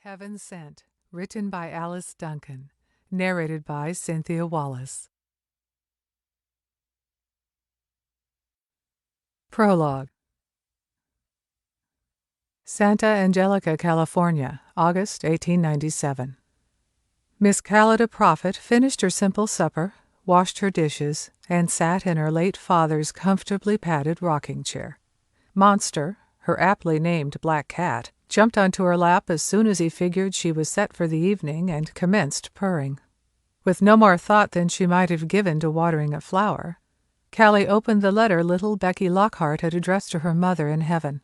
Heaven Sent, written by Alice Duncan, narrated by Cynthia Wallace. Prologue. Santa Angelica, California, August 1897. Miss Callida Prophet finished her simple supper, washed her dishes, and sat in her late father's comfortably padded rocking chair. Monster, her aptly named black cat, jumped onto her lap as soon as he figured she was set for the evening and commenced purring. With no more thought than she might have given to watering a flower, Callie opened the letter little Becky Lockhart had addressed to her mother in heaven.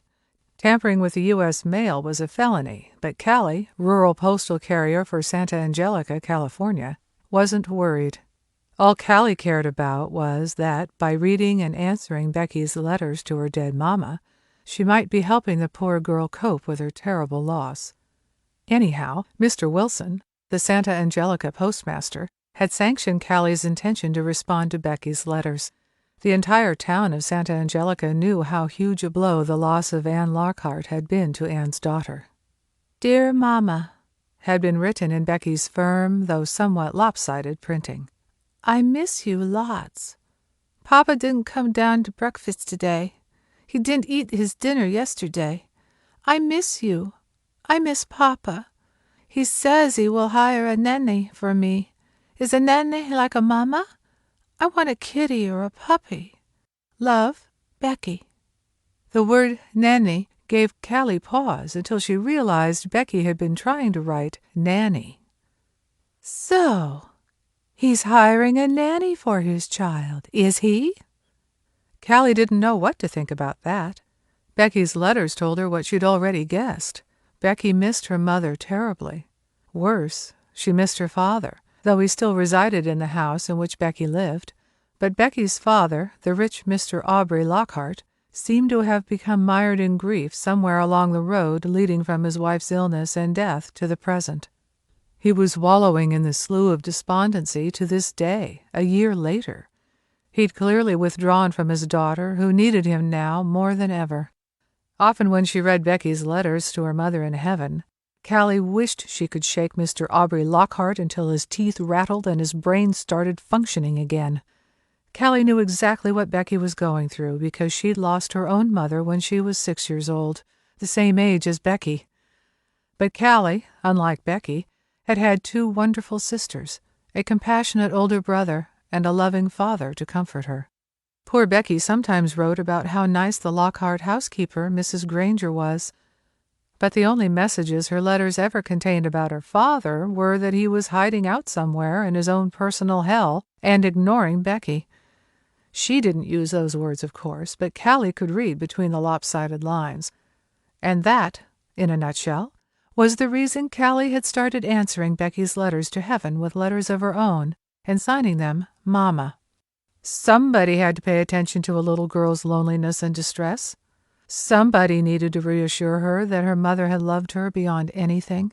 Tampering with the U.S. mail was a felony, but Callie, rural postal carrier for Santa Angelica, California, wasn't worried. All Callie cared about was that, by reading and answering Becky's letters to her dead mama, she might be helping the poor girl cope with her terrible loss. Anyhow, Mr. Wilson, the Santa Angelica postmaster, had sanctioned Callie's intention to respond to Becky's letters. The entire town of Santa Angelica knew how huge a blow the loss of Anne Lockhart had been to Anne's daughter. "Dear Mama," had been written in Becky's firm, though somewhat lopsided printing. "I miss you lots. Papa didn't come down to breakfast today. He didn't eat his dinner yesterday. I miss you. I miss Papa. He says he will hire a nanny for me. Is a nanny like a mama? I want a kitty or a puppy. Love, Becky." The word nanny gave Callie pause until she realized Becky had been trying to write nanny. So, he's hiring a nanny for his child, is he? Callie didn't know what to think about that. Becky's letters told her what she'd already guessed. Becky missed her mother terribly. Worse, she missed her father, though he still resided in the house in which Becky lived. But Becky's father, the rich Mr. Aubrey Lockhart, seemed to have become mired in grief somewhere along the road leading from his wife's illness and death to the present. He was wallowing in the slough of despondency to this day, a year later. He'd clearly withdrawn from his daughter, who needed him now more than ever. Often when she read Becky's letters to her mother in heaven, Callie wished she could shake Mr. Aubrey Lockhart until his teeth rattled and his brain started functioning again. Callie knew exactly what Becky was going through because she'd lost her own mother when she was 6 years old, the same age as Becky. But Callie, unlike Becky, had had two wonderful sisters, a compassionate older brother, and a loving father to comfort her. Poor Becky sometimes wrote about how nice the Lockhart housekeeper, Mrs. Granger, was. But the only messages her letters ever contained about her father were that he was hiding out somewhere in his own personal hell and ignoring Becky. She didn't use those words, of course, but Callie could read between the lopsided lines. And that, in a nutshell, was the reason Callie had started answering Becky's letters to heaven with letters of her own and signing them Mama. Somebody had to pay attention to a little girl's loneliness and distress. Somebody needed to reassure her that her mother had loved her beyond anything.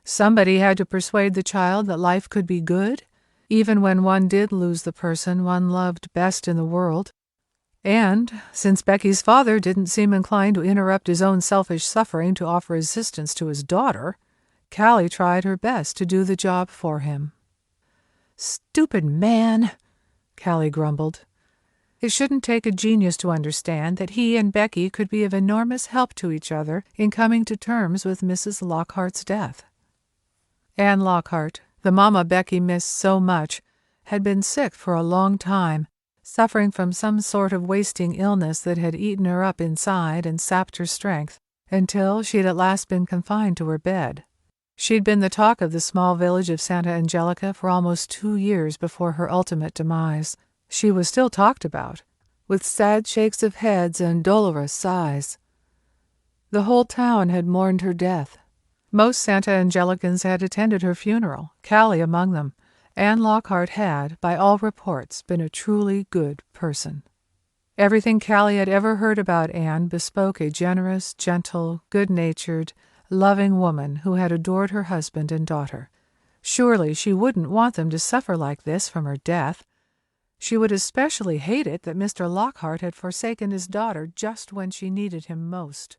Somebody had to persuade the child that life could be good, even when one did lose the person one loved best in the world. And, since Becky's father didn't seem inclined to interrupt his own selfish suffering to offer assistance to his daughter, Callie tried her best to do the job for him. "Stupid man," Callie grumbled. It shouldn't take a genius to understand that he and Becky could be of enormous help to each other in coming to terms with Mrs. Lockhart's death. Anne Lockhart, the mama Becky missed so much, had been sick for a long time, suffering from some sort of wasting illness that had eaten her up inside and sapped her strength, until she'd at last been confined to her bed. She'd been the talk of the small village of Santa Angelica for almost 2 years before her ultimate demise. She was still talked about, with sad shakes of heads and dolorous sighs. The whole town had mourned her death. Most Santa Angelicans had attended her funeral, Callie among them. Anne Lockhart had, by all reports, been a truly good person. Everything Callie had ever heard about Anne bespoke a generous, gentle, good-natured, loving woman who had adored her husband and daughter. Surely she wouldn't want them to suffer like this from her death. She would especially hate it that Mr. Lockhart had forsaken his daughter just when she needed him most.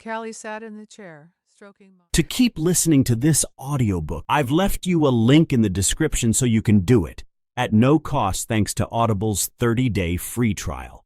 Callie sat in the chair, stroking. To keep listening to this audiobook, I've left you a link in the description so you can do it, at no cost thanks to Audible's 30-day free trial.